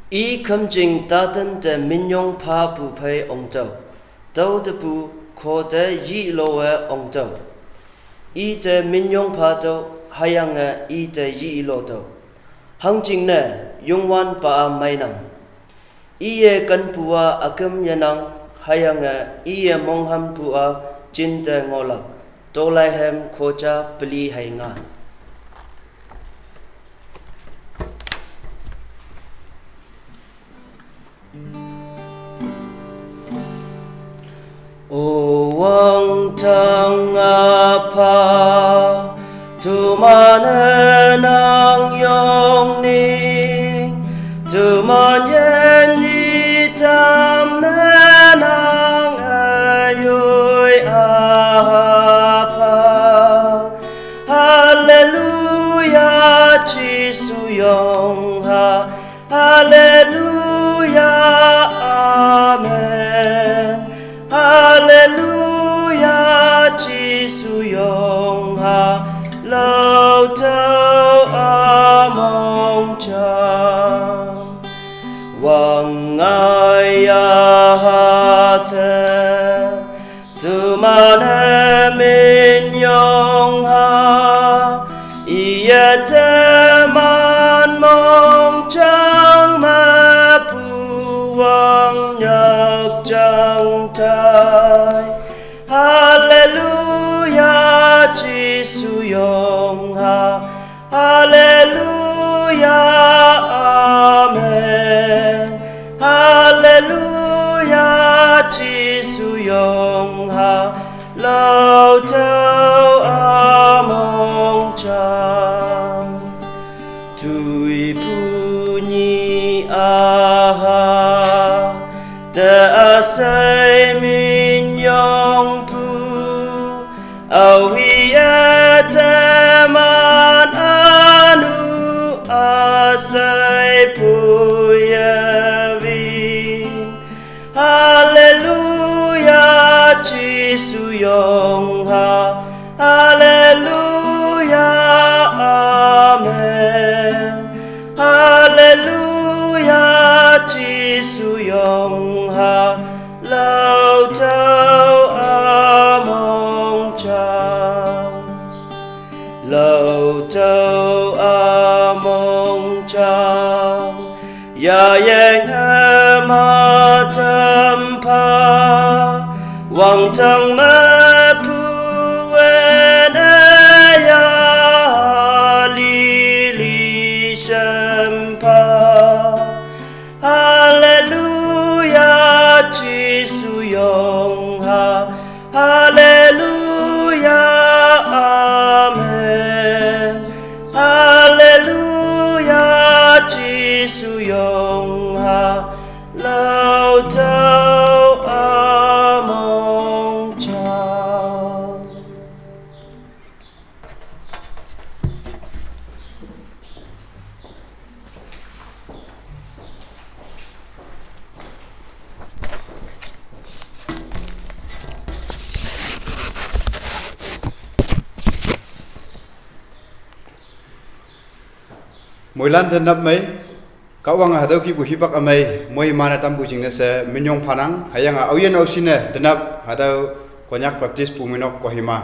I khâm trình ta tân de Nyeeyompa bu pei ông châu, đâu de bu ko de yi loe ông châu. I de Nyeeyompa châu hayang I de yi lo châu. Hang trình ne yung wan pa mai nang. I kan bua akam yanang hayang I mong ham bua jin de ngolak. Do lai hem ko cha beli hay nga. O wang tang Anghpa tu man nang yong ning tu man yen yi tam nang ayoi Anghpa. Hallelujah Jesus yong ha. Hallelujah amen. Hallelujah Jesus yong ha. Lâu thâu mong chang Wang ai Yahhah tu man min yong ha. Ia te man mong chang ma pu wang nhạc chẳng thai. Hallelujah Jesus yong ha. Hallelujah amen. Hallelujah Jesus yong ha. Lâu thâu mong chang tui pu nhi ha. Da say min yong pu au hi te man anu asai pu ya vi. Hallelujah Jesus yong ha. Hallelujah amen. Hallelujah Jesus yong ha. Lâu thâu mong chang. Lâu thâu mong chang. Ya yang ma tham pa. Wang thang ma pu wen ya li li shem pa. Hallelujah Jesus yong ha. Hallelujah amen. Hallelujah Jesus yong ha. Lâu thâu mong chang. Mỗi lần thân nấp mấy, các ông hạt đâu khi buổi hít amay, mỗi mana tam buổi chính là sẽ Nyeeyompa nang, hay yang áo yên áo xin thân nấp hạt đâu Konyak Baptist Bumeinok Kohima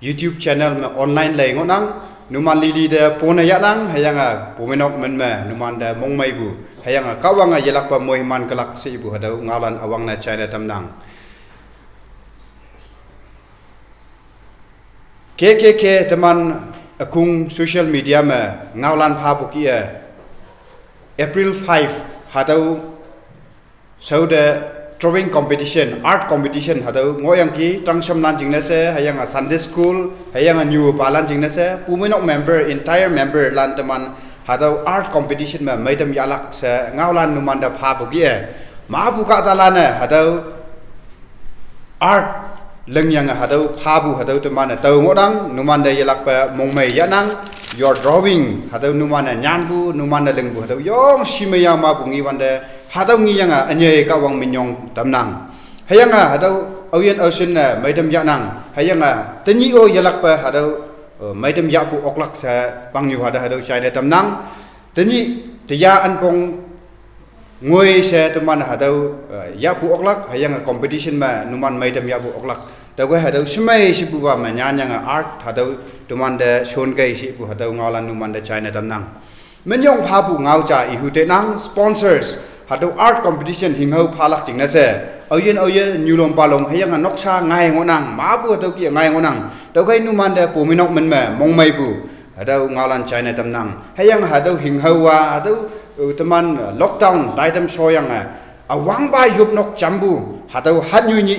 YouTube channel mà online lấy ngọn nang, numan lili de Pon-e nang, hay yang Bumeinok men mà numan de Bangmei bu, hay yang các ông yelak pa mỗi man kelak si bu hạt đâu ngalan awang na channel tam nang. Ke teman akung social media mà ngalan pha bu kia April 5 hadau sau the drawing competition art competition hadau ngoyang ki tangsham lan jingna se hayang Sunday school hayang Nyeeyompa lan jingna se Bumeinok member entire member lan teman hadau art competition ma maidam yalak se ngawlan numanda pha bu kia ma bu ka talana hadau art lengyang hadau pha bu hadau teman tau ngodang numanda yalak pa mongmei yanang your drawing hadau numana nyanbu numana lengbu hadau yong simaya ma bungi wande hadau ngi yang anye ka wang minyong tamnang hayanga hadau awien ocean na maidam yanang hayanga tani o yalak pa hadau maidam ya bu oklak sa pangyu hadau hadau china tamnang tani tiya anpong งวยเสตุมันหาเดายาปูออกลักหายัง competition มานุมันไม่ทำยาปูออกลักแต่ก็หาเดสมัยสิบุว่ามันยังart หาเดตุมันเดชนไกสิบุหาเดงาลันนุมันเด China ตำนังมันยองพาปูงาวจ่าอีหูเตนัง sponsors หาเด art competition หิงเฮาพาลักจริงนะเสเอาเย็นNyeeyompaลงให้ยังนกชาง่ายงอนังมาปูเดกี่ง่ายงอนังแต่ก็นุมันเดปูมินกมันแม่มองไม่ปูหาเดงาลัน China ตำนังให้ยังหาเดหิงเฮาว่าหาเดแต่มันล็อกดาวน์ได้ทำโซยังไงเอาวังใบยุบนกจำบูหาเดาฮัดยุย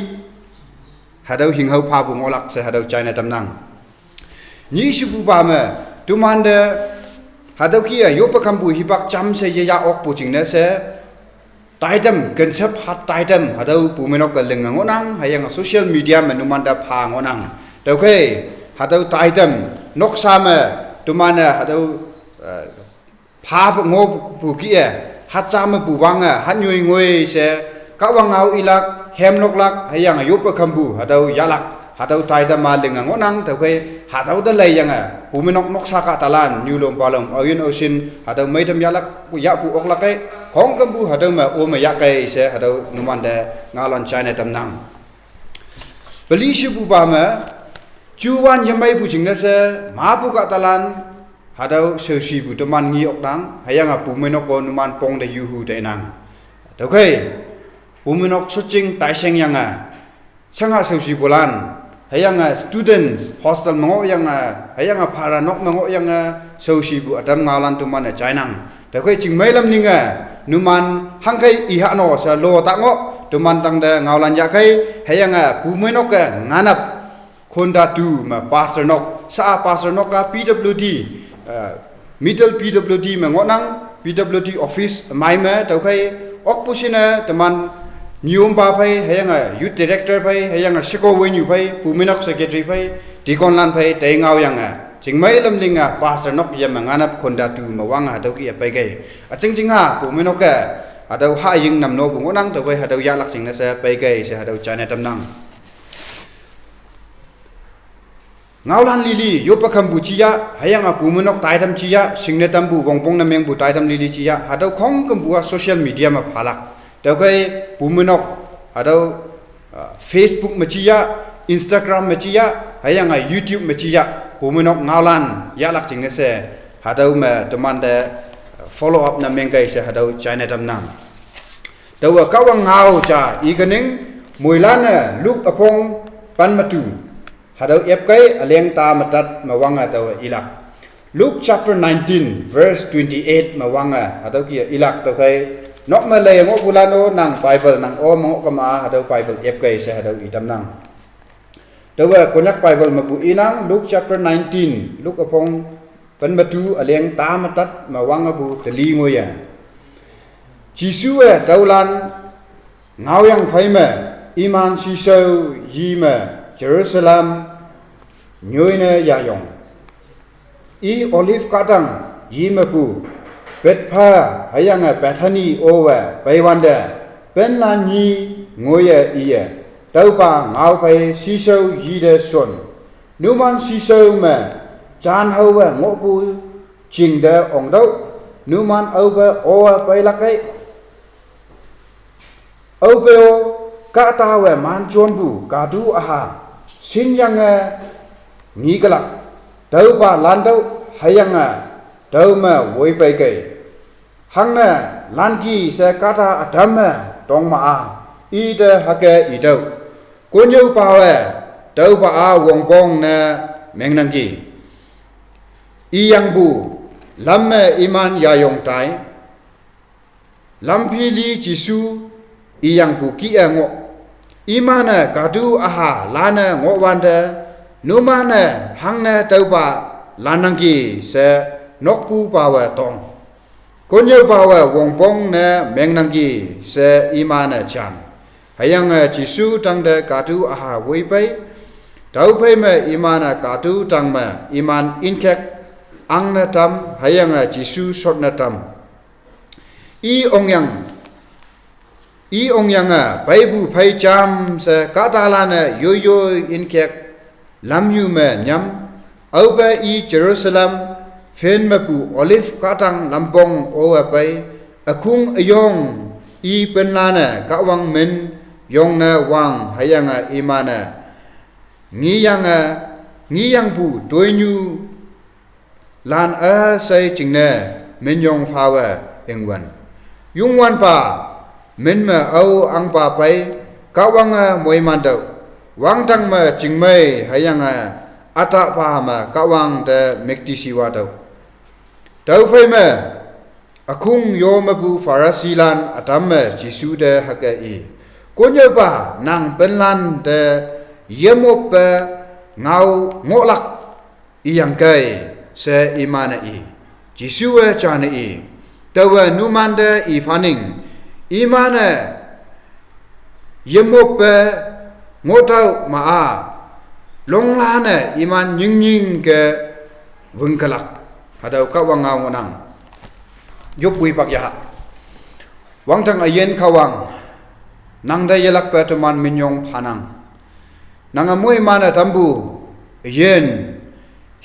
หาเดาหิงเขาพาบุงอลักเสหาเดาใจในตำนังนี่สิบุบามะตุมันเดหาเดากี้ยุบคำบูฮิบักจำเสียยาออกปูจิงเนเสไตเต็มกันเซบฮัดไตเต็มหาเดาปูไม่นกกันเลึงงอนังหายังโซเชียลมีเดียมันตุมันเดพางอนังเดาเคหาเดาไตเต็มนกสามะตุมันหาเดาพาพงบปูกี้ฮัดจามปูวังฮัดยุยงวยเสกะวังเอาอีลักเฮมนกลักให้ยังยุบคำบูหาเดายาลักหาเดาไตตมาเลึงงอนังแต่เคยหาเดาได้เลยยังปูไม่นกสากาตาลานNyeeyompaลงเอายินเอาชินหาเดาไม่ทำยาลักปูยาปูออกลักไอของคำบูหาเดามาโอมายาไกเสหาเดานุมันเดงาลันใจในตำนังบลีชิบูบามะจูวันยังไม่ปูจิงเนเสมาปูกาตาลานหาเดาเสือชีบุตมันงี้ออกดังให้ยังปูไม่นกนุมันปงได้ยูหูได้นังแต่เคยปูไม่นกสุดจริงแต่เสียงยังช่างหาเสือชีโบราณให้ยังstudents hostel มงยังให้ยังพารานกมงยังเสือชีบุอัดมงาลันตุมันใจนังแต่เคยจริงไม่ลำนิ่งนุมันหังเคยอีหะโนเสโลตะงอตุมันตั้งแต่งาลันยาเคยให้ยังปูไม่นกงานับคนดาดูมาปาสนกสาปาสนกPWD middle PWD มงอนัง PWD office ไม่แม้แต่ใครออกผู้ชินะแต่มันNyeeyompaไปให้ยังyouth directorไปให้ยังสกอเวนอยู่ไปผู้มินก secretary ไปดีกอนลันไปแต่เงายังจึงไม่ลำลิงปาสนกยังมางานับคนดาตูมาวังหาเดากี้ไปไกจริงผู้มินกหาเดาหายิงนำโนบุงอนังแต่ไปหาเดายาลักจริงนะเสไปไกเสหาเดาใจในตำนังงาลันลิลียุบคำบูชียะให้ยังปูมนกตายทำชียะสิ่งในตำบูบงปงน้ำเมียงบูตายทำลิลีชียะหาเดาของคำบัวโซเชียลมีเดียมาพาลักแต่ก็ปูมนกหาเดาFacebook มาชียะ Instagram มาชียะให้ยังYouTube มาชียะปูมนกงาลันยาลักจริงเนี่ยเสหาเดามาตมันเด follow up น้ำเมียงไกเสหาเดาใจในตำนังแต่ว่าเขาวังเงาจ่าอีกนึงมวยล้านลูกอพงปันมาตูหาเดาเอฟไกเลี้ยงตามาตัดมาวังเดาอีลัก Luke chapter 19 verse 28มาวังหาเดากี่อีลักตัวใครนกมาเลยงอบุลาโนนังไบเบิลนังโอมงกมาหาเดาไบเบิลเอฟไกเสหาเดาอีตำนังแต่ว่าคนยักไบเบิลมาปูอีนัง Luke chapter 19 ลูกอพงปันมาตูเลี้ยงตามาตัดมาวังบูตะลีงวยจีซูเดาลันเงายังไฟมาอิมานซีโซยีมาเยรูซาเล็มညွိနေရယုံဤ olive ကတံยีมปูเป็ดผ้าหายังแปทนีโอเวไปวันเดเป็นลานีงวยอีเอเต้าป่าเงาไปซีโซยีเดส่วนนูมันซีโซมาจานเอาเวงอปูจิงเดองเดนูมันเอาเวโอไปลักไอเอาไปโอกาตาเวมันจวนบูกาดูอาหาสินยังมีกลักเต้าป่าลันเต้าหายังเต้ามาไว้ไปไกหังน่ะลันกีเสกาตาอดัมตองมาอีเดฮักเกอีเต้ากุญยูป่าเวเต้าป่าวงปองน่ะแมงนังกีอียังบูลำอิมันยายงไตลำพิลีจิสูอียังบูกีเองอิมันกาดูอาหาลานงอวันเดนูมันหังเต้าป่าลานังกีเสนกปูป่าวตองกุญยูป่าววงปองน่ะแมงนังกีเสอิมันจันหายังจิสูตังเดกาดูอาหาไว้ไปเต้าไปมาอิมันกาดูตังมาอิมันอินแคกอังนาตัมหายังจิสูสดนาตัมอีองยังไปบูไปจามเสกาตาลานโยโย่อินแคกลำยูเมยำเอาไปอีเยรูซาเล็มเฟนมาปูโอลิฟกาตังลำบงโอไปอคุงอยอง i penlana ka wang men yong na wang hayanga imana ngiyang bu doinyu lan a sai chingna men yong phawa engwan yungwan pa men ma au Anghpa pai ka wanga moimandau wang tang ma chingmei hayanga ata pa ma ka wang de mekti siwa dau phai ma akung yo ma bu farasilan atam ma jisu de hakai Konnyuopa nang penlan de yemop ngau ngolak iyang kai se imana jisu chana tawa numanda faning imana yemop ngotau maa longlana iman nying ke wengkalak hadau ka wangau nang yopui pak Yahhah wang tang ayen kawang nang da yelak pa tuman minyong panang nang amoy mana tambu yen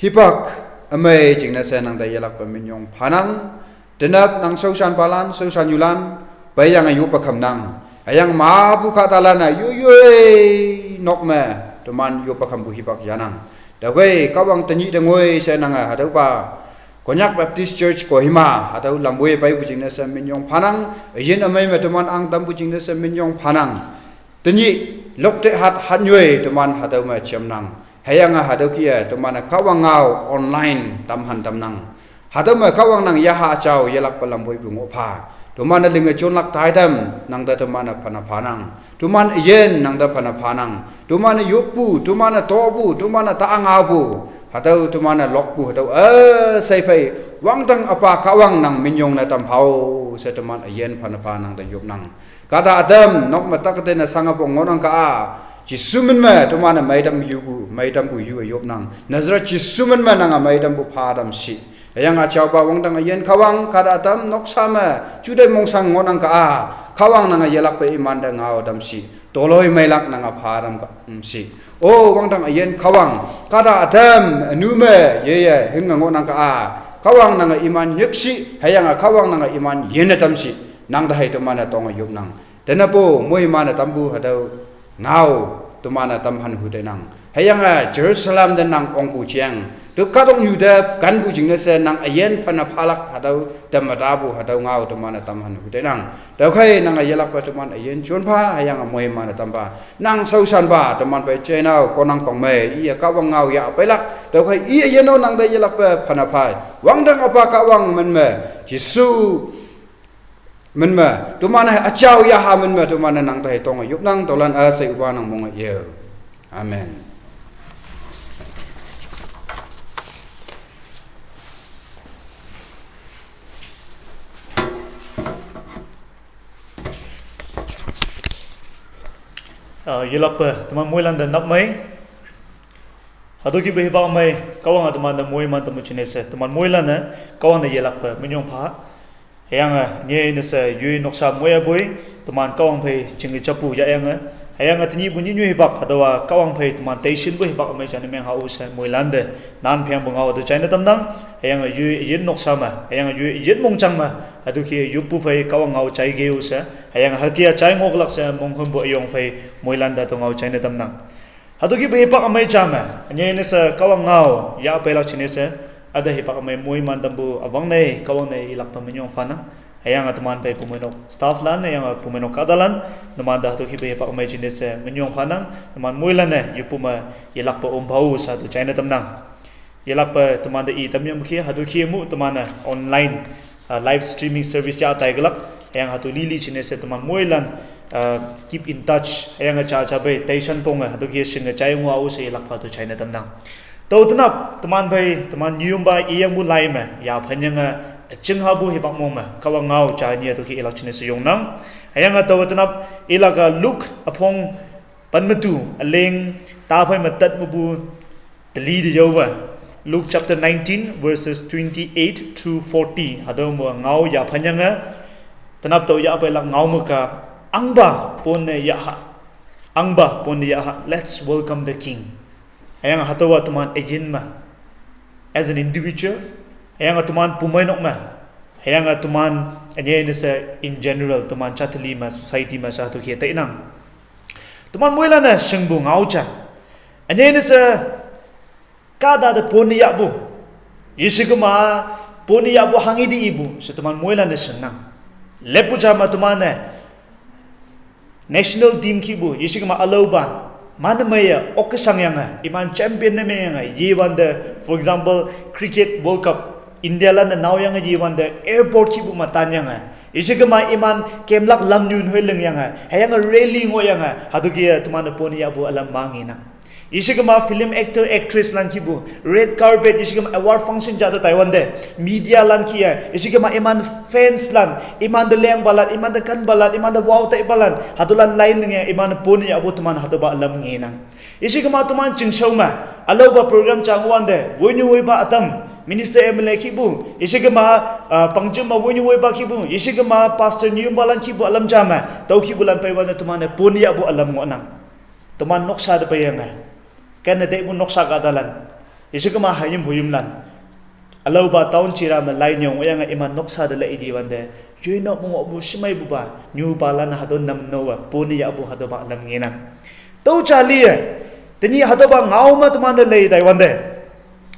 hipak amay jingna sa nang da yelak pa minyong panang denap nang sausan palan sausan yulan bayang ayu pakam nang ayang mabu katalana yuy nokma tuman yu pakam bu hipak yanang dawai kawang tanyi dengoi sa nang hadau pa Konyak Baptist Church Kohima atau Lamboy pai pucing nasa minyong panang yen amai teman ang tam pucing nasa minyong panang tenyi lokte hat hanyoi teman hadau ma chamnang hayanga hadau kia teman kawang ngau online tamhan tamnang hadau ma kawang nang Yahhah chau yelak palamboy bungopa teman linga chonlak Taitam nang da teman panang teman yen nang da panang teman yopu teman tobu teman taangabu Hatau tu mana lokbu hatau sai pai wang tang apa kawang nang minyong na tampau sa teman ayen panapa nang da yop nang kata adam nok mata kate na sangapong ngonang ka jisumen ma tu mana maidam yubu maidam bu yu yop nang nazra jisumen ma nang maidam bu padam si ayang achau ba wang tang ayen kawang kata adam nok sama jude mongsang ngonang ka kawang nang yelak pe iman da ngau dam si toloi mailak nang padam ka si Oh, wang tang ayen kawang kata adam nume ye hinga ngonang ka kawang nang iman yeksi hayang kawang nang iman yenetam si nang da hai to mana tong yup nang denapo moi mana tambu hadau ngau to mana tamhan hu de nang hayang Jerusalem den nang ongpu chiang to kadong yuda kan bu jingne se nang ayen pana phalak hadau damadabu hadau ngau to mana tamhan hu de nang dau khai nang ayelak pa to man ayen chonpha hayang moi mana tamba nang sausan ba to man pai chenau Konang Bangmei iya kawang ngau ya pelak dau khai iya yeno nang da yelak pa pana phai wang dang apa kawang men me jisu men me to mana achau Yahhah men me to mana nang dai tong yup nang tolan a sai uba nang mong ye amen yelak pa teman muilan dan nap mai hadu ki behi ba mai kawang teman da moi man tamu chinese teman muilan na kawang na yelak pa minyong pha hayang nye ne sa yui noksa moya boy teman kawang phai chingi chapu ya yang hayang tni bunyi nyu hibak hadawa kawang phai teman taishin bo hibak mai jani meng ha u sa muilan de nan phiang bungau de china tamdang hayang yui yin noksa ma hayang yui yin mongchang ma hadu ki yupu phai kawang ngau chai ge u sa hayang hakia chai ngok lak sa mongkhom bo yong phai moilan da to ngau china tamnang hadu ki be pak amai chama anye ne sa kawang ngau ya pelak chine sa ada hi pak amai moi man dambu awang nei kawang nei ilak pa minyong fana hayang atman pai Bumeinok staff lan hayang Bumeinok kadalan naman da hadu ki be pak amai chine sa minyong fana naman moilan ne yupu ma ilak pa ombau sa to china tamnang ilak pa teman da I tamyam ki hadu ki mu teman online live streaming service ya taiglak hayang hatu lili chine se teman moilan keep in touch hayang cha cha bai taishan ponga hatu ki singa chai ngwa u se lakpa to china tamnang to tunap teman bai teman Nyeeyompa iyang bu lai ma ya phanyang chingha bu hibak mom ma kawang ngau cha ni to ki ilak chine se yongnang hayang to tunap ilaka look apong panmatu aleng ta phai matat bu tali de yoba Luke chapter 19 verses 28 through 40 hadam ngau ya phanyanga tanap to ya pelak Ngaomük ka Anghpa Pon-e Anghpa Pon-e let's welcome the king ayang hatawa tuman again ma as an individual ayang tuman Bumeinok ma ayang tuman อันนี้นี่ in general ตัวมันชัตลีมา society มาชาตุเขียนนั่งตัวมันมวยแล้วนะเชิงบุงเอาจ้ะอันนี้นี่กาดาเดปนิยาบุยิชิกมาปนิยาบุหังอีดีบุสุตัวมันมวยแล้วนะเชิงนั่งเล็บปุจามาตัวมันเนี่ย national team ขี้บุยิชิกมาอโลบามันไม่ออกสังยังไงอิมันแชมเปี้ยนไม่ยังไงยีวันเด for example cricket world cup อินเดียแล้วน่าวยังไงยีวันเด airport ขี้บุมาตันยังไงยิชิกมาอิมันเกมลักลำนูนห้อยลึงยังไงให้ยังไง railing หัวยังไงฮัตุกี้ตัวมันปนิยาบุอลัมบางอินะยิชิกมา film actor actress ลันขี้บุ red carpet ยิชิกมา award function จัดไต้หวันเด media ลันขี้ยิชิกมาอิมัน fans ลันอิมันเดเลี้ยงบัลลัดอิมันเดกันบัลลัดอิมันเดว้าวเตะบัลลัดฮัตุลันไลน์นึงอิมันปนิยาบุตัวมันฮัตุบะอลัมงี้นะยิชิกมาตัวมันจึงเชื่อมาอโลบะโปรแกรมจังหวันเดวันยูวิบะอัตมMinister MLA kibu, isigama pangjuma wini weba kibu, isigama Pastor Nyeeyompa lan kibu alam jama, tau kibu lan paiwan tuman punia bu alam ngonang, tuman noksa de payangai, kan de bu noksa kadalan, isigama hayim buyum lan, alau ba tahun cira lain yang oyang iman noksa de la idi wande, jui nok mo bu simai bu ba, new balan hadon nam noa, punia bu hado ba alam ngenang, tau cali teni hado ba ngaomük tuman de lay dai wande.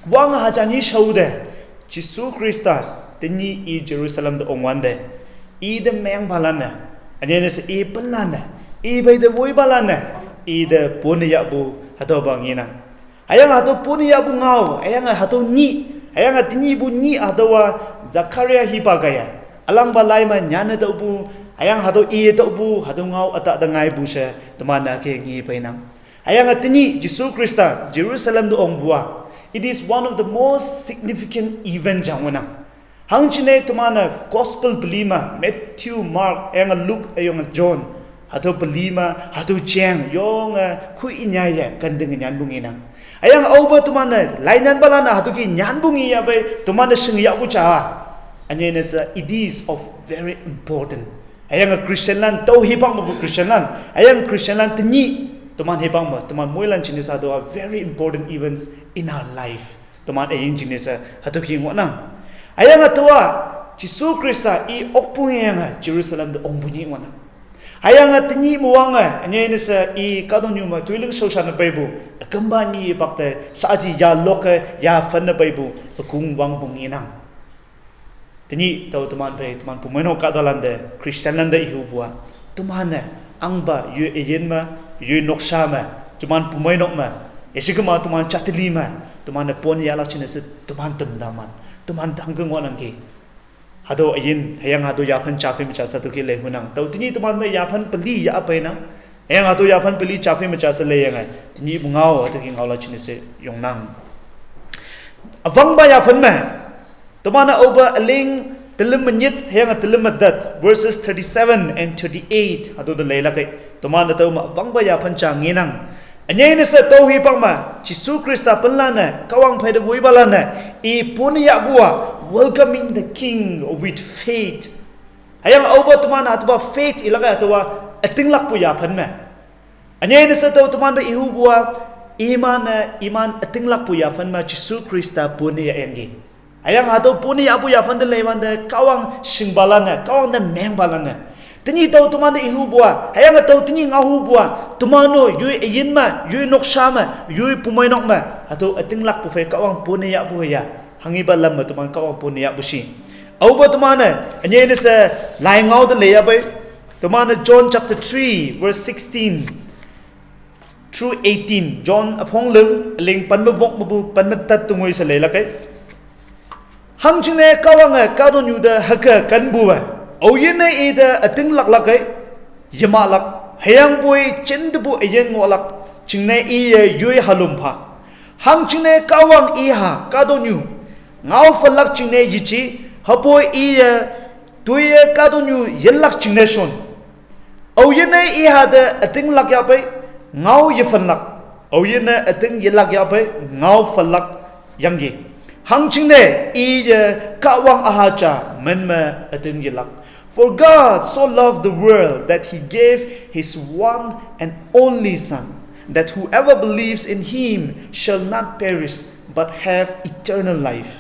Wang hajani shaude Jisu Krista teni I Jerusalem de ongwande I de meng balana ane se I balana I bai de voi balana I de punia bu hato bangina ayang hato punia bu ngau ayang hato ni ayang tini bu ni adawa Zakaria hipagaya alang balai ma nyane do bu ayang hato I do bu hato ngau ata da ngai bu se tomana ke ngi painam ayang tini Jisu Krista Jerusalem de ongbua It is one of the most significant events jangwana. Hangchine tumana gospel belima Matthew, Mark, and Luke, and John. Hatu belima, hatu jang, yong ku inyaya kandeng nyanbungina. Ayang over tumana lainan balana hatu ki nyanbungi ya bay tumana sengya bucha. And it is of very important. Ayang a Christian land tau hipang mabu Christian land. Ayang Christian land teni. Tuman hebang mo, tuman muilan chinesa do are very important events in our life. Tuman ayin chinesa hatuking wana. Ayang atwa Jisu Krista I okpunga Jerusalem do ongbunyi wana. Ayang atni muanga anyesa I kadonyuma tuiling social na Bible. Akambani bakte saaji ya loke ya fan na Bible akung wang bunginang. Tini tau tuman pe tuman Bumeinok kadalande Christian landa ihubua. Tuman Anghpa yu ayin ma yu noksa ma tuman Bumeinok ma esigama tuman chatli ma tuman pon yala chinese tuman temdaman tuman tanggung wanangki hado ayin hayang hado yapan chafi ma chasa tuki le hunang tau tini tuman me yapan peli ya apaina hayang hado yapan peli chafi ma chasa le yangai tini bungao hado ki ngawla chinese yongnang avang ba yapan ma tuman over aling Telim menyit hayang telim madat verses 37 and 38 hado de leila kai tuman da ma wang ba ya pancha nginang anyai ne sa to hi pang ma Jisu Krista panlana kawang phai de voi balana I punia bua welcoming the king with faith hayang over tuman atba faith ilaga atwa atinglak pu ya phan ma anyai ne sa to tuman ba ihu bua iman atinglak pu ya phan ma Jisu Krista punia engi ayang hado puni abu ya fande lewan de kawang singbalana kawang de mengbalana tini tau tuman de ihu bua ayang tau tini ngahu bua tumano yu yinma yu noksama yu Bumeinok ma hado atinglak pu fe kawang puni abu ya hangi balam ma tuman kawang puni abu si au ba tumana anye ne se lai ngau de leya bai tumana John chapter 3 verse 16 through 18 John apong leng ling pan mavok mabu pan matat tungoi se leila kai Hangchine kawang kadonyu da haka kanbuwa oyene ida ating laklak yamalak hayang boy chendubu ayen ngolak chingne iye yui halumpa hangchine kawang iha kadonyu ngau falak chingne yichi haboy iye tuye kadonyu yelak chingne son oyene iha da ating lak yapai ngau yefalak oyene ating yelak yapai ngau falak yangi Hangchine iya kawang ahacha menma ating yilak. For God so loved the world that He gave His one and only Son, that whoever believes in Him shall not perish but have eternal life.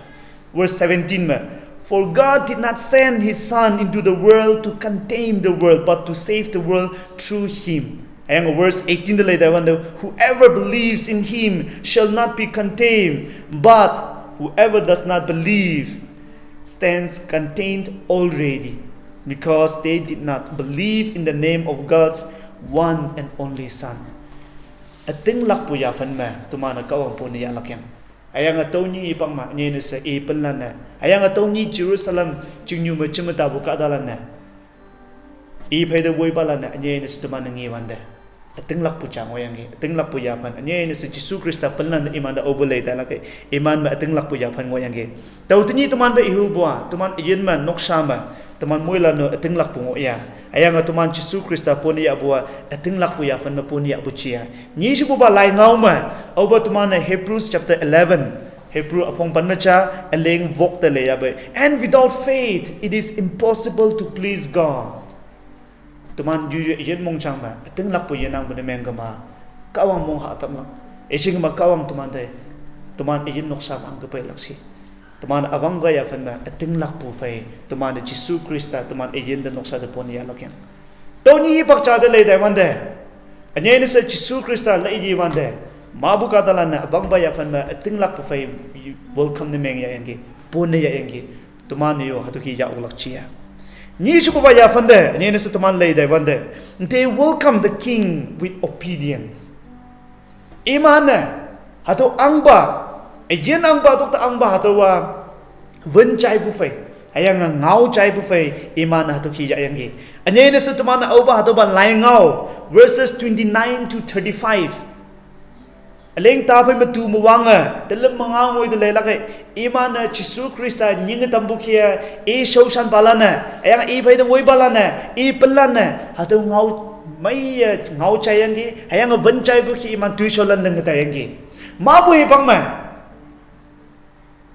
Verse 17 ma, For God did not send His Son into the world to condemn the world, but to save the world through Him. Ayang verse 18 the later one, whoever believes in Him shall not be condemned, but whoever does not believe stands condemned already, because they did not believe in the name of God's one and only Son. Ating lakpo ya fan ma tumana kawang po niya lakyang. Ayang ataw ni ipang ma niya sa ipalan na. Ayang ataw ni Jerusalem jinyu ma chimata buka dalan na. Ipay da boy balan na niya sa tumana ngiwan da. Ating lakpo chang wayang gi. Ating lakpo ya fan niya sa Jesus Krista palan na iman da obulay da lakay. Iman ma ating lakpo ya fan wayang gi. Taw tini tuman ba ihubwa, tuman iyan man noksama. Teman mula no ating lakpo ngo ya. Ayang atuman Jesus Krista poni ya bua ating lakpo ya fan na poni ya bucia. Ni sibu ba lai ngauma. Oba tuman na Hebrews chapter 11. Hebrew apong panacha aleng vok te le ya ba. And without faith it is impossible to please God. Tuman yu yen mong chang ba ating lakpo ya nang bune menggama. Kawang mong ha atam lang. Esing ma kawang tuman de. Tuman iyen noksa mang kapay laksi. Tuman awang gaya fan ma ating lakpo fay tuman de Jesus Krista tuman iyen de noksa de poni ya lakyang. Taw ni pak cha de le dai wan de. Anya ni sa Jesus Krista la iji wan de. Mabu ka dalan na awang gaya fan ma ating lakpo fay welcome ni meng ya yangi poni ya yangi tuman yo hatuki ya ulak chia. Ni chu ba ya fan de anya ni sa tuman le dai wan de. They welcome the king with obedience. Imana hatu Anghpa Ayen Anghpa dokta Anghpa hatawa wen chai bu fai ayang ngau chai bu fai iman hatu ki ya yang gi anye ne sa tumana auba hatawa lai ngau verses 29 to 35 aleng ta phai matu muwanga telam mangau ngoi de le lakai iman Jesus Krista nying tambu khia e shausan balana ayang e phai de ngoi balana e pelana hatu ngau mai ngau chai yang gi ayang wen chai bu ki iman tuisolan nang ta yang gi ma bu hi pang ma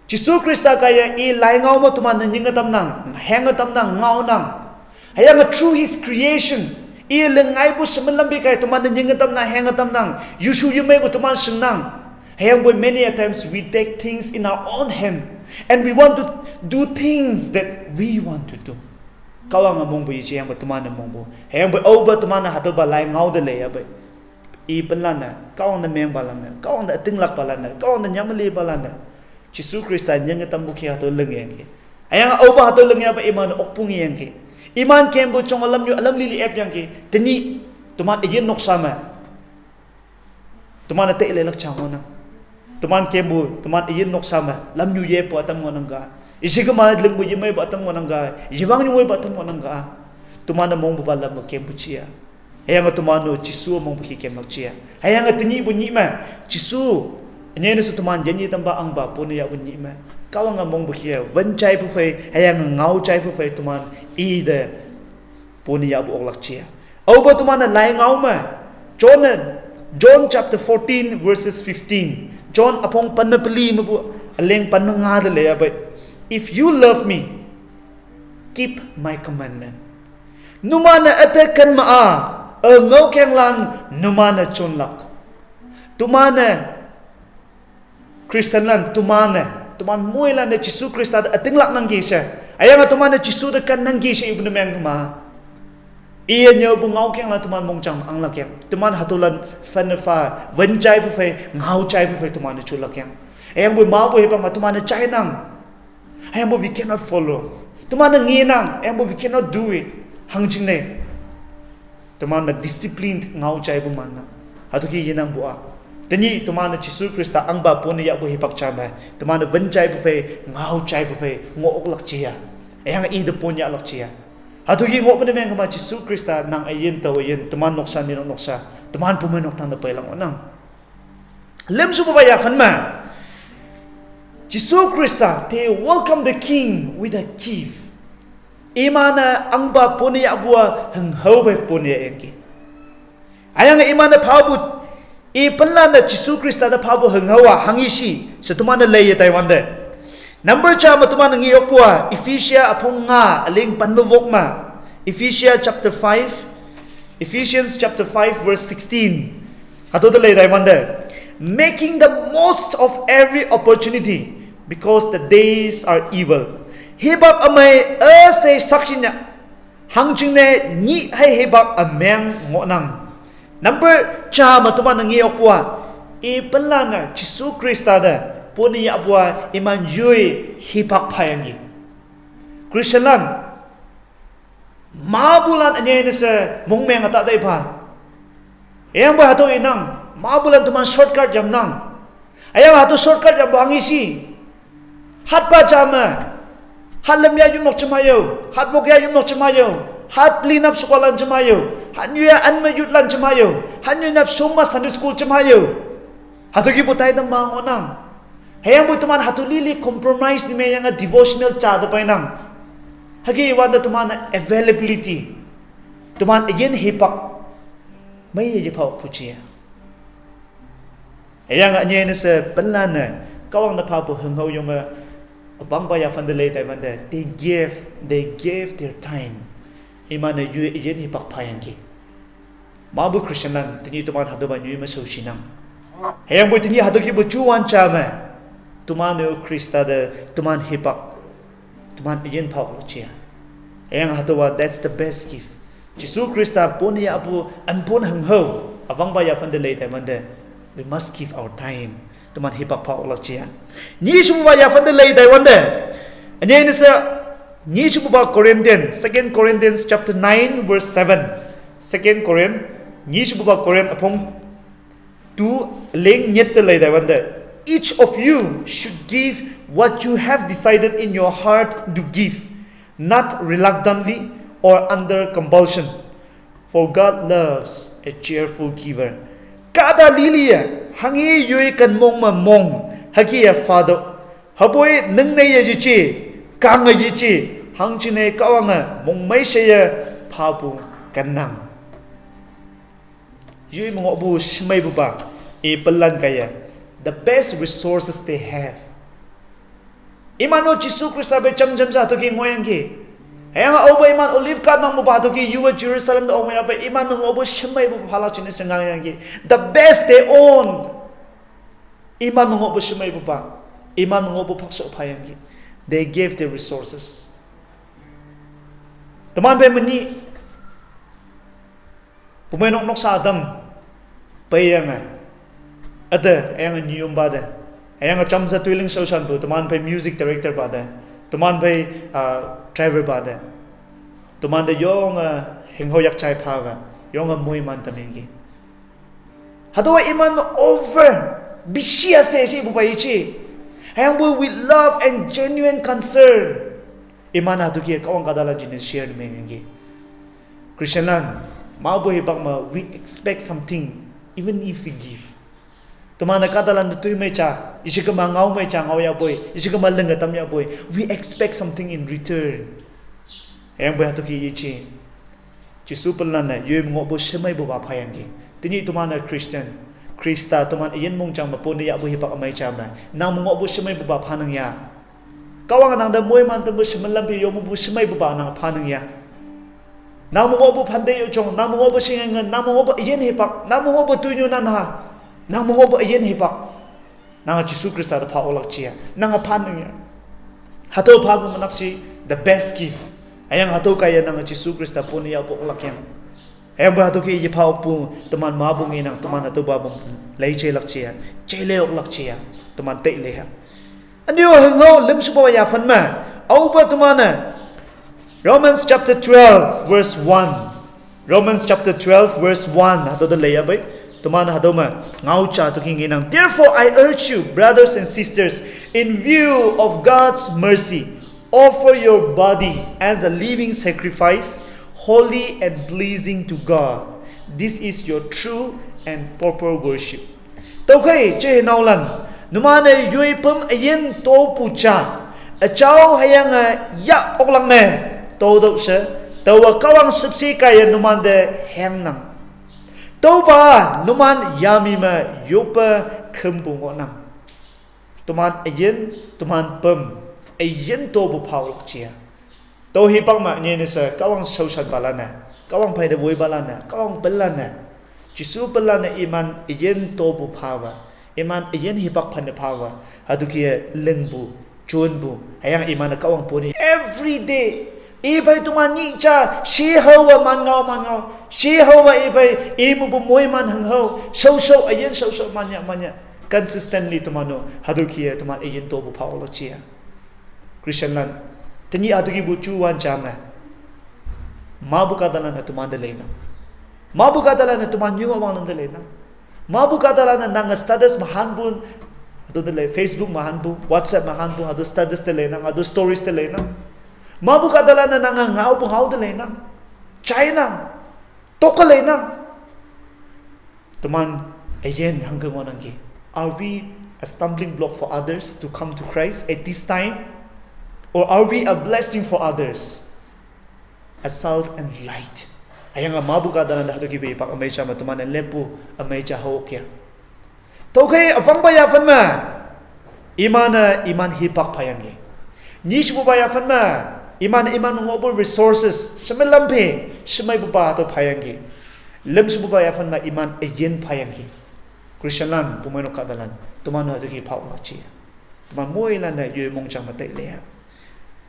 Jesus Krista kaya i lai ngau mo tuman nyinga tam nang henga tam nang ngau nang hayang through His creation i lengai bu semelam bi kay tuman nyinga tam nang henga tam nang yushu yume bu tuman sing nang hayang boy many a times we take things in our own hand and we want to do things that we want to do kawang among bu yi yang bu tuman among bu hayang boy over tuman hatu ba lai ngau de le ya ba i pelana kawang na meng balana kawang da tinglak balana kawang da nyamali balana Jesus Krista nyang tambu khia to leng yang ke ayang oba to leng ya ba iman okpung yang ke iman kembo chong alam nyu alam lili ep yang ke teni tuman yen noksama tuman te le lak changona tuman kembo tuman yen noksama lam nyu ye po atam ngonang ga isigama leng bu yemai ba atam ngonang ga yiwang nyu ba atam ngonang ga tuman mong bu balam kembo chia ayang tuman no jisu mong bu ki kem lak chia ayang teni bu ni ma jisu anya ni sutuman janji tamba Anghpa poni ya bunyi ma kawang among bukhia wan chai pu fai hayang ngau chai pu fai tuman i de poni ya bu oklak chia oba tuman lai ngau ma John chapter 14 verses 15 John apong panapli mabu aleng pananga de le ya ba if you love me keep my commandment numana atakan ma a ngau keng lan numana chonlak tumana Kristen lan tuman mui lan de Jesus Krista ating lak nang gi sha ayang tuman de Jesus de kan nang gi sha ibnu meng ma iya nyo bu ngau keng lan tuman mong chang ang lak yang tuman hatulan fan fa wen chai bu fai ngau chai bu fai tuman de chulak yang ayang bu ma bu he pa ma tuman de chai nang ayang bu we cannot follow tuman de ngi nang ayang bu we cannot do it hang jing ne tuman de disciplined ngau chai bu man na hatu ki yinang bu a tani tumana Jesus Krista Anghpa poni ya bu hipak chama tumana wen chai bu fe ngau chai bu fe ngo ok lak chia ayang i de pon ya lak chia hatu gi ngo pene meng ma Jesus Krista nang ayen taw ayen tuman noksa ni noksa tuman Bumeinok tan da pailang onang lem su ba ya fan ma Jesus Krista they welcome the king with a gift imana Anghpa poni ya bua hang ho be poni ya enki ayang imana phabut I penlan na Jesus Krista da phabu hanghawa hangishi setumana lei Taiwan de number cha matuman ngi yokwa Ephesians apong nga aling panmawok ma Ephesians chapter 5 verse 16 ato de lei Taiwan de making the most of every opportunity because the days are evil hibak amai se sakchinya hangjingne ni hai hibak ameng ngonang number cha matuma nangi okwa e pelana Jesu Krista da poni abwa iman yui hibak phayangi Christian mabulan anye se mongmeng ata dai pha yang ba hato inang mabulan tuman shortcut jam nang ayang hato shortcut jam bangi si hat pa jama hat lemya yum nok chamayo hat vokya yum nok chamayo hat clean up sekolah chamayo hat nyua an ma yut lan chamayo hat nyua nap soma Sunday school chamayo hato ki butai dam ma onang hayang bu tuman hato lili compromise ni me yang devotional cha da painang hagi wanda tuman availability tuman again hipak mai ye phau puchia ayang anye ne se penlana kawang na pha bu hengho yoma Bangmei Fandele Taimanda, they gave their time. Imana yu again hipak payangi. Mabu Christianan, tini tuman hadoban yu maso shinang. Hayang boy tini hadoki bu chuan chama. Tuman yu Krista de tuman hipak. Tuman again pau chia. Hayang hadoba, that's the best gift. Jesu Krista poni abu anpon hengho. Bangmei Fandele Taimanda, we must give our time. Tuman hipak pau chia. Ni shumba ya Fandele Taimanda. And then is Ni Chuba Corinthians, 2 Corinthians chapter 9 verse 7. 2 Corinthians, Ni Chuba Corinthians upon 2 ling nyet lay wanda. Each of you should give what you have decided in your heart to give, not reluctantly or under compulsion. For God loves a cheerful giver. Kada lilia hangi yui kan mong ma mong hakia father. Haboy nang na yajichi kang yajichi hangchine kawanga mong may siya pabu kanang. Yui mga obu shmay buba ipalan kaya the best resources they have. Imano Jesu Krista be cham sa to ki ngoyang ki. Ayang obo iman olive kat nang buba to ki yuwa Jerusalem do omaya ba iman mga obu shmay buba hala chine sangayang ki. The best they owned. Iman mga obu shmay buba. Iman mga obu pakso payang ki. They gave their resources. Teman be meni Bumeinok nok sa Adam payang ada ayang Nyeeyompa da ayang cham sa tuiling social bu teman be music director ba da teman be driver ba da teman de yong hengho yak chai pha ga yong moi man tamingi hadawa iman over bishia se chi bu bai chi ayang bu with love and genuine concern iman atu ki kawang kadala jine share me ngi Christian land Mabo hibakma, we expect something even if we give. Tumana kadalan tu may cha, isikama ngao may cha ngao ya boy, isikama lengatam ya boy. We expect something in return. Yang boy hatu ki yichi. Jesu pelana yum ngobo semai bo ba phayangi. Tini tumana Christian, Krista tuman iyan mong chang mapone ya bo hibak may cha ma. Nang ngobo semai bo ba phanang ya. Kawang nang da moy man tamo semalampi yo mo bo semai bo ba nang phanang ya. Namu obo pandai uchong, namu obo singengan, namu obo iyen hipak, namu obo tunyo nanha, namu obo iyen hipak. Nanga Jesu Krista da pa olak chia, nanga pannya. Hato pagu manaksi the best gift. Ayang hato kaya nanga Jesu Krista poni ya po olak yang. Ayang ba hato ki pa opu teman mabung inang teman hato babong lay chelak chia, chele olak chia, teman te leha. Anyo hengho lim supa ya fan ma, au ba temana. Romans chapter 12 verse 1. Romans chapter 12 verse 1. Hado da leya bay. Tuman hado ma ngau cha to king inang. Therefore I urge you, brothers and sisters, in view of God's mercy, offer your body as a living sacrifice, holy and pleasing to God. This is your true and proper worship. Tawkay che naulan. Numane yui pum ayen to pucha. A chow hayang ya oklang ne. Todo se tawa kawang subsi kaya numan de hang nang toba numan yami ma yopa khumbu nang tuman ayen tuman pum ayen to bu paul chia to hi pak ma ne se kawang social balana kawang pai de voi balana kawang balana Jesu balana iman ayen to bu pawa iman ayen hi pak phan pawa aduki lengbu chun bu ayang iman kawang poni every day ibai tuman ni cha she hawa man ngao she hawa ibai imu bu moi man hang ho so ayen so manya consistently tumano haduki tuman ayen to bu paulo chia Christian lan tani adugi bu chu wan chama mabuka dalan na tuman de lena mabuka dalan na tuman nyuma wang de lena mabuka dalan na nang status mahan bun ado de Facebook mahan bu WhatsApp mahan bu ado status de lena ado stories de lena mabuka dalan na nang ngau bu ngau de lena China toka lena tuman ayen hanggang wanangki are we a stumbling block for others to come to Christ at this time, or are we a blessing for others, a salt and light? Ayang mabuka dalan dahto kibi pak amay cha matuman ang lepo amay cha hokya. Tokay afang bayafan ma iman hipak payangi. Nish bu bayafan ma iman ngobor resources semalampe semay bupa to payangi. Lem bu bayafan ma iman ayen payangi. Christian lan Bumeinok kadalan tuman hado ki pau lachi. Tuman moy lan na yoy mong chang matay leha.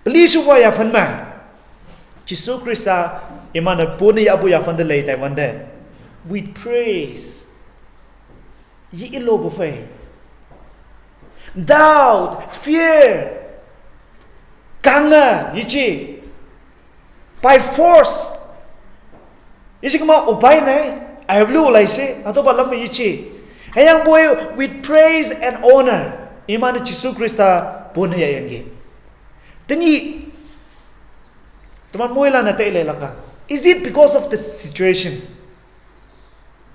Please bu bayafan ma Jisu Krista imana Pon-e abu ya fanda lay Taiwan de with praise yi ilo bu fay doubt fear kanga yichi by force isi kama upay nay ayablu ulay si ato balam yichi hayang boy with praise and honor imana Jisu Krista Pon-e ayangi tani tuman moila na tayo laka. Is it because of the situation?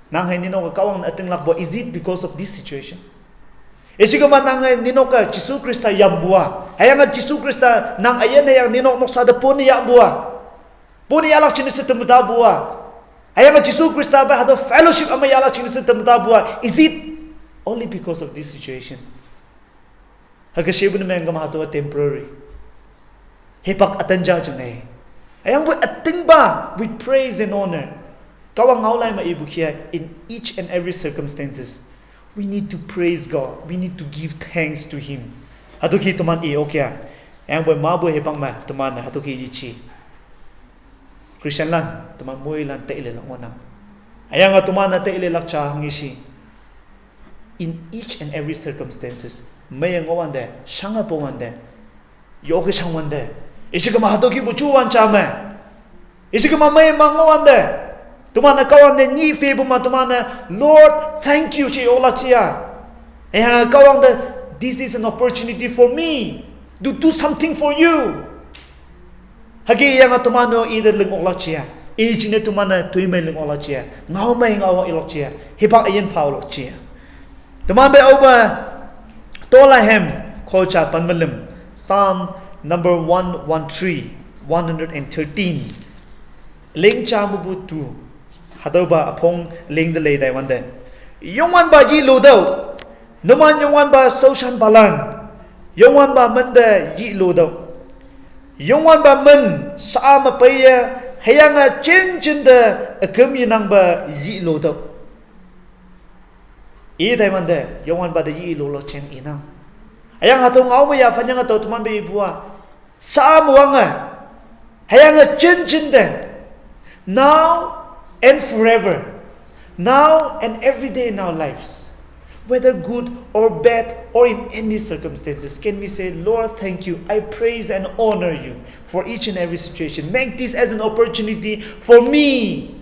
Nang nino ka kawang ating lakbo, is it because of this situation? Isig man nang nino ka Jisu Krista Yanboh. Hayang at Jisu Krista nang ayan hayang nino mo sa da Pon-e Yanboh. Pon-e alak chinisa temuta buwa. Hayang at Jisu Krista ba hado fellowship amay alak chinisa temuta buwa. Is it only because of this situation? Hagashibu na mga mahato temporary. Hipak atanja junay. Ayang boy ating ba with praise and honor. Kawang ngaulay maibukia in each and every circumstances. We need to praise God. We need to give thanks to Him. Hatuki tuman okay. Ayang boy maboy hepang ma tuman hatuki ichi. Christian lan tuman moy lan taile lang onang. Ayang tuman na taile lak cha hangishi. In each and every circumstances, may ngawande, shanga pongande, yoke shangwande. Isikama hatoki buchuan chama. Isikama may mangawande. Tumana kawang de ni febu ma tumana Lord, thank you chi ola chia. Ayang kawang de this is an opportunity for me to do something for you. Hagi yang tumano either ling ola chia. Ijine tumana tuimay ling ola chia. Ngaomay ngawa ilo chia. Hipak ayen pa ola chia. Tuman be oba tolahem kocha panmalim. Psalm number 113 Ling cha mubutu hadoba apong ling de lay Taiwan de yongwan ba yi lo do numan yongwan ba social balan yongwan ba men de yi lo do yongwan ba men sa ma paya hayanga chen de akem yinang ba yi lo do i Taiwan de yongwan ba de yi lo chen inang ayang hatong ngau ya fanyang ato tuman be buwa sa amuanga hayanga chen de now and forever, now and every day in our lives, whether good or bad or in any circumstances, can we say, Lord, thank you, I praise and honor you for each and every situation. Make this as an opportunity for me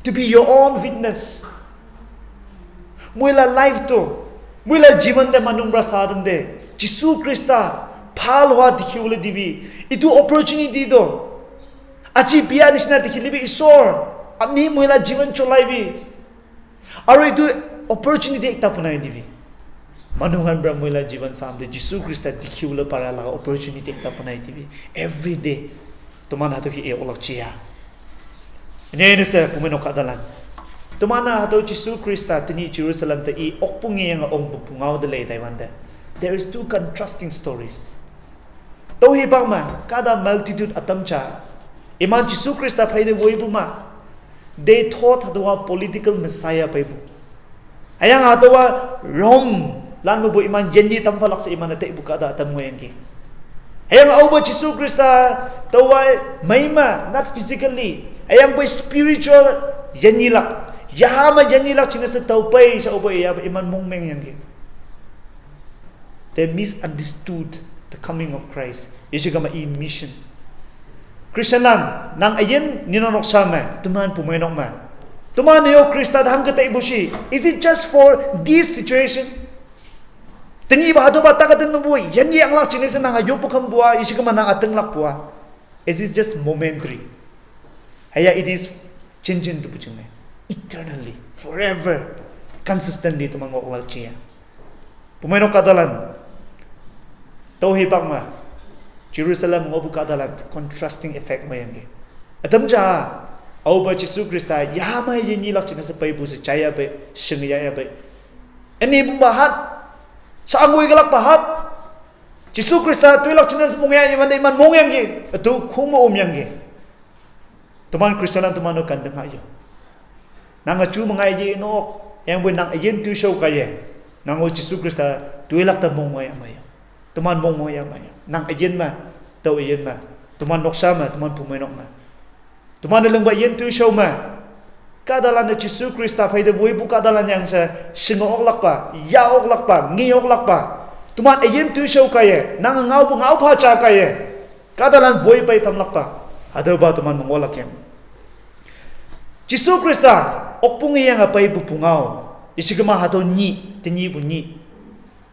to be your own witness. Mula life to mula jivan de manumbra sadam de Jisu Krista palwa dikhiwala dibi itu opportunity do achi pianis na dikhilibi isor amni mula jivan cholaibi aro itu opportunity ekta punai dibi manuhan bra mula jivan samde Jisu Krista dikhiwala parala opportunity ekta punai dibi every day tuman hato ki e olak chia ne se Bumeinok kadalan tumana hato Jisu Krista tini Jerusalem ta i okpungi yang ong pungaw de lay Taiwan de there is two contrasting stories tohi bangma kada multitude atamcha iman Jisu Krista paide woibuma they thought hadawa political messiah paibu ayang hadawa Rome lan mo bu iman jenji tam falak sa iman ate buka da tam ngoyang ki ayang auba Jesus Krista tawai maima not physically ayang boy spiritual yanilak yama yanilak china sa tawpai sa auba iya iman mongmeng yang ki they misunderstood the coming of Christ ishiga ma mission Christian lan nang ayen ninonok sama tuman pumainok ma tuman yo Krista daham kata ibushi is it just for this situation tengi ba do ba takatan mabuhay yan yang lak chinesa nang ayo pukam buwa ishiga ma nang ateng lak buwa is it just momentary haya it is changing to puching eternally forever consistently tuman ngok lak chia pumainok kadalan tauhi pak ma Jerusalem ngobu kadalan contrasting effect mayangi atam ja auba Jesus Krista yama yeni lak china sa paibu sa chaya be shingya ya be ani bu bahat sa angui galak bahat Jesus Krista tuilak china sa mongya iman mongyangi atu khuma omyangi tuman Kristianan tuman no kandang ayo nanga chu mangai ye no yang bu nang ayen tu show kaye nango Jesus Krista tuilak ta mongya amaya tuman mongya amaya nang ayen ma tau ayen ma tuman noksa ma tuman pumainok ma tuman dalang ba yen tu show ma kadalan na Jesus Krista phaida voi bu kadalan yang sa singok lak pa yaok lak pa ngiok lak pa tuman ayen tu show kaye nang ngau pha cha kaye kadalan voi pai tam lak pa ado ba tuman mongolak yang Jesus Krista okpung yang apai bu pungau isigama hado ni tinyi bu ni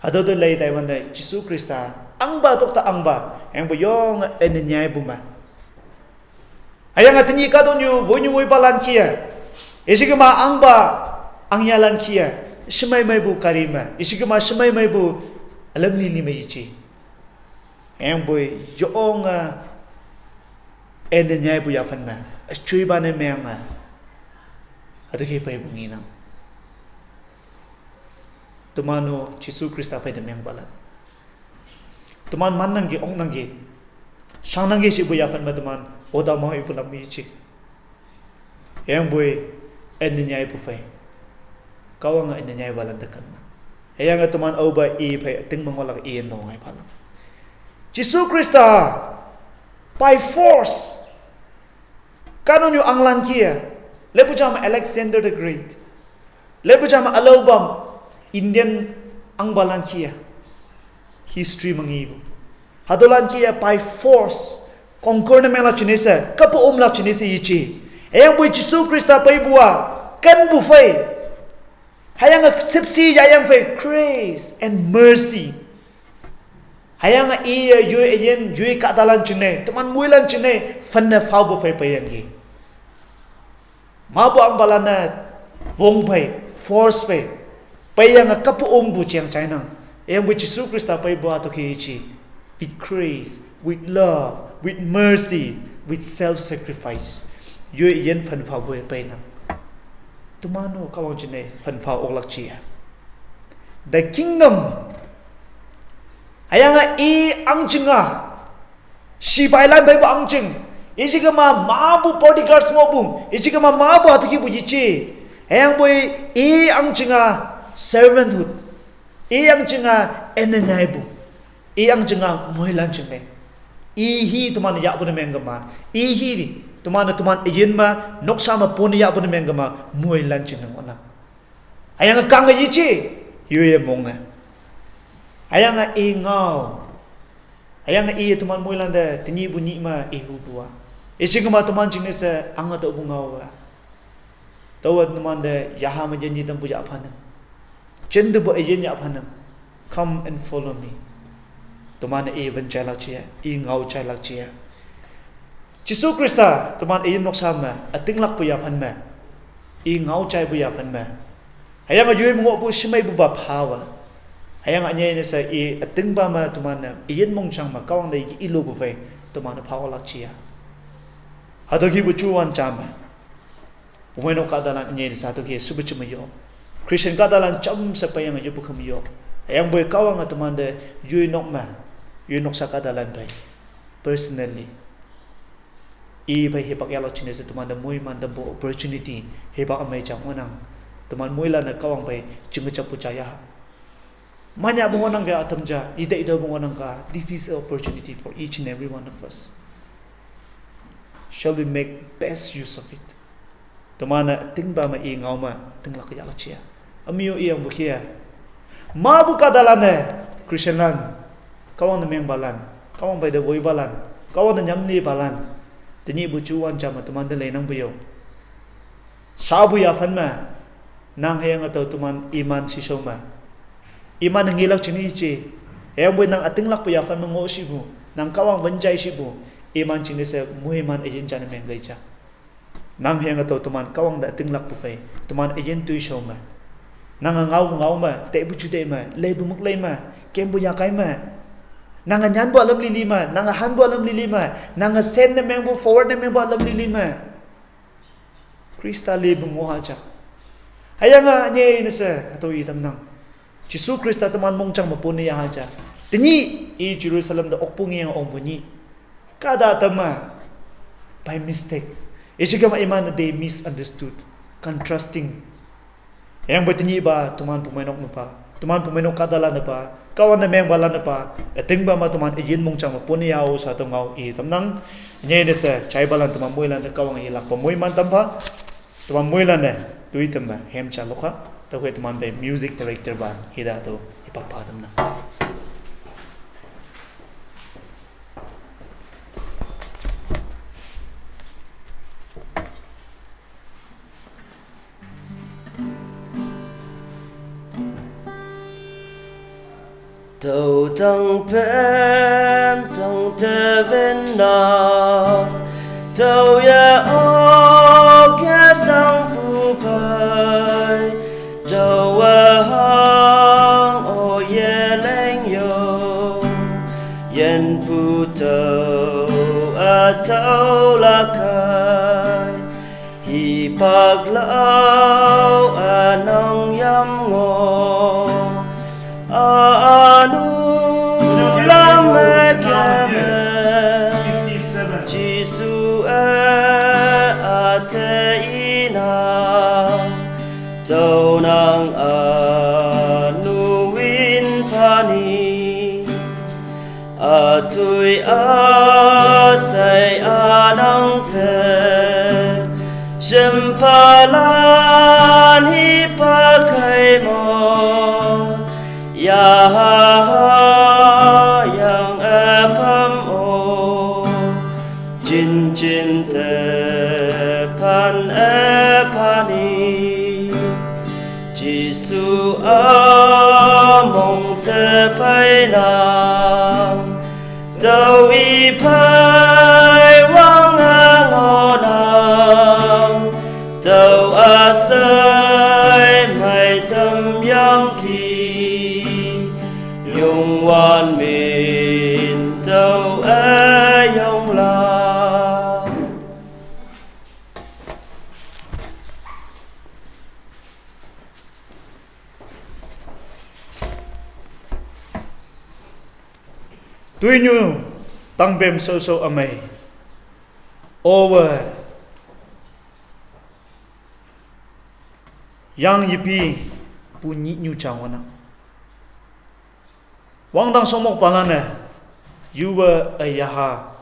hado do lay dai wan dai Jesus Krista Anghpa dokta Anghpa yang boyong ennyai buma ayang atini kadonyu voinyu voi balan kia isigama Anghpa angyalan kia shmai mai bu karima isigama shmai mai bu alam lili mai chi yang boy yong ennyai bu ya fan ma chui ba ne meng adu ki pai bungi na tumano Jesus Krista pai de meng balan tuman man nanggi ong nanggi sang nanggi si buya fan ma tuman oda ma ipu lammi chi yang boy ennyai pu fai kawanga ennyai balan dekan yang tuman oba e fai ting mangolak e no ngai phalam Jesus Krista by force kanonyu anglan kia lepu jama Alexander the Great lepu jama alobam Indian angbalan kia history mangibu hadolan kia by force conquer na mela chinese kapo umla chinese yichi ayang boy Jesus Krista pai bua kan bu fai hayang sepsi yayang fai grace and mercy hayang e yu yen yu ka dalan chine tuman muilan chine fanna phau bu fai payangi ma bu ang balana vong pai force pai payang kapo bu chiang china yang with Jesus Krista pai buat tokichi with grace, with love, with mercy, with self-sacrifice. Yo yen fan phao voi pai na. Tumano kawang chine fan phao oklak chia. The kingdom ayanga e angjinga si bailan pai bu angjing. Isigama mabu bodyguards ngobung. Isigama mabu atoki bu yichi. Ayang boy e angjinga servanthood. Iyang jenga ennyai bu iyang jenga moilan jenge ihi tuman ya bu mengama ihi tuman iyin ma noksa ma pon ya bu mengama moilan jeneng ona ayang kang yichi yuye monga ayang ingau ayang i tuman moilan da tini bu ni ma ihu bua isigama tuman jingne se anga do bu ngau wa tawat tuman da Yahhah ma janji tam bu ya phana Chende bo ayen ya phanam come and follow me tuman even chalak chia I ngau chalak chia Jesus Krista tuman ayen nok sama ating lak bu ya phan ma I ngau chai bu ya phan ma hayang ayoy mo bu shimai bu ba phawa hayang anye ne sa I ating ba ma tuman ayen mong chang ma kawang dai I lo bu fai tuman phawa lak chia hadogi bu chuan chama Bumeinok kadalan anye ne sa to ki subu chumayo Christian kadalan cham sa payang ayo bukham yo ayang boy kawang atumande yu nok sa kadalan bai personally I bai hepak yala chine sa tumanda muy man dambo opportunity hepak amay chang onang tuman muy la na kawang bai chunga chapu chaya Manya bungonang ka atamja, ida bungonang ka. This is an opportunity for each and every one of us. Shall we make best use of it? Tumana tingba ma Ngaomük tinglak yakachia. Amiyo iyang bukia. Mabuka dalane Christian lan. Kawang na meng balan. Kawang by the way balan. Kawang na nyamli balan. Tini buchuan chama tuman dalay nang buyo. Sabu ya fan ma. Nang hayang ataw tuman iman si soma. Iman ang ilak chini chi. Hayang buy nang atinglak po ya fan mga osibu. Nang kawang banjay sibu. Iman chini sa muhiman ayin chana meng gaycha. Nang hayang ataw tuman kawang da atinglak po fay. Tuman ayin tuy soma. Nang ngau ma. Te bu chude ma. Lay bu muklay ma. Kem bu yakay ma. Nang nyan bu alam lili ma. Nang han bu alam lili ma. Nang send na meng bu forward na meng bu alam lili ma. Krista li bu moha cha. Hayang nga nye inasa ataw itam nang. Jisu Krista teman mongchang mapuni Yahhah cha. Tini i Jerusalem da okpungi ang ombunyi. Kada tama by mistake. Ishigama iman na they misunderstood. Contrasting. Yang bertini ba tuman Bumeinok na pa. Tuman Bumeinok kadala na pa. Kawan na meng bala na pa. Ating ba ma tuman iyin mongchang mapuni yaw sa tungaw itam nang. Nye inasa chay balan tuman muilan na kawang ilak pa muiman tampa. Tuman muilan na. Tuitam ba hem cha lokha. Tawag teman by music director ba hida to ipapadam na. Tàu tăng bên tăng tê bên nào tàu ya ốc ya sang phu pai tàu hang o ye leng yo yen phu tàu tàu la kai hi bạc lao nong yam ngô Tàu nang nuin pani tui say nang te Jempalan hi pa kai mo Yahhah yang apam o Jin jin te pan pani Jisu mong te pai nang Tau i pai wang ngonang Tau asai mai tam yang ki Yung wan min tau yong la Tuy nhu tăng bem so amay over yang yipi punyi nyu chawana wang dang somok palane you were a Yahhah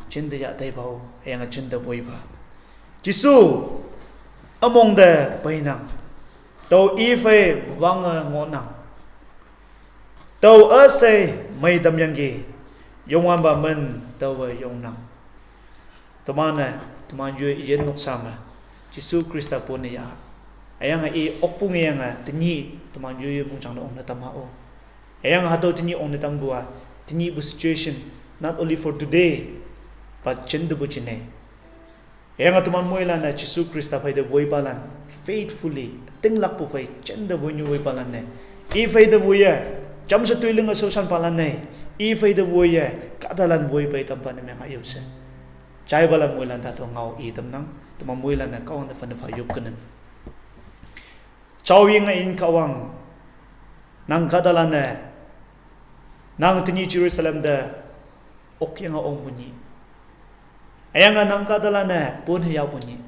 chinda ya tay bao yang chinda boy ba Jisu among the painang to ife wang ngonang tàu ở xe mây tâm yang gì yong an ba mình tàu về yong nang tuman yue yen nok sama Jisu Krista pon ya ayang ai opung yang tini tuman yue mong chang ong na tamao ayang hato tini ong na tambua tini bu situation not only for today but chendu bu chine ayang tuman moila na Jisu Krista pai de voi balan faithfully tinglak pu fai chendu bu nyu voi balan ne I fai de voya chăm sa tuiling a sosan palan ne I fai de voya kadalan voi pai tam pan me ha yuse chai bala moilan ta to ngau I tam nang tuma moilan na kawang na fan fa yup kanan chawing in kawang nang kadalan ne nang tini Jerusalem da okyang ong bunyi ayang nang kadalan ne pon yaw bunyi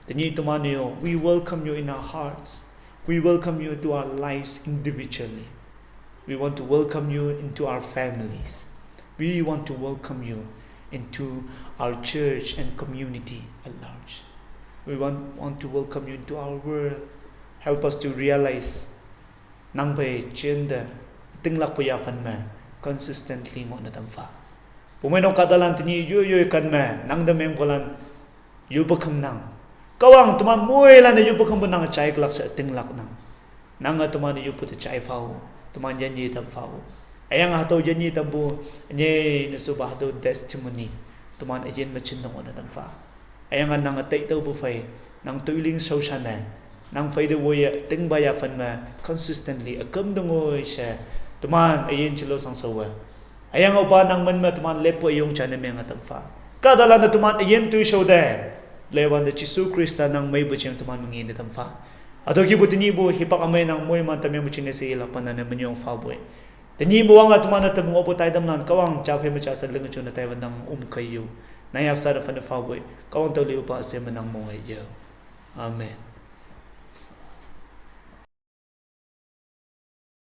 tini tumanyo we welcome you in our hearts We welcome you into our lives individually. We want to welcome you into our families. We want to welcome you into our church and community at large. We want to welcome you into our world. Help us to realize nang bay gender tinglak po yafan me consistently mo na tamfa. Bumeinok kadalan tini yoy kan me nang da mem kolan yubakam nang. Kawang tuman muay lan yubakam nang chai klak sa tinglak nang. Nang tuman yuput chai fao, tuman yanyi tam fao. Ayang hato yanyi tambu nye nasubah do testimony. Tuman ayen machin nang na tamfa. Ayang nang Taitam bu fay nang tuiling so sana. Nang fay de woy ting baya fan me consistently akam dungoy siya. Tuman ayen chilo sang sawa. Ayang upa nang man me tuman lepo ayong chana me nga tamfa. Kadala na tuman ayen tu show de. Lewan de Jisu Krista nang may bacheng tuman mangin tamfa. Ato kibutini bu hipak amay nang moy man tamay machine sa ilapan na naman yung faboy. Tani mo nga tuman na tamong opo Taitam nan kawang chafe macha sa lengan chuna Taiwan nang kayo. Nayak sa fan faboy. Kawang tawli upa ase manang mo yo. Amen.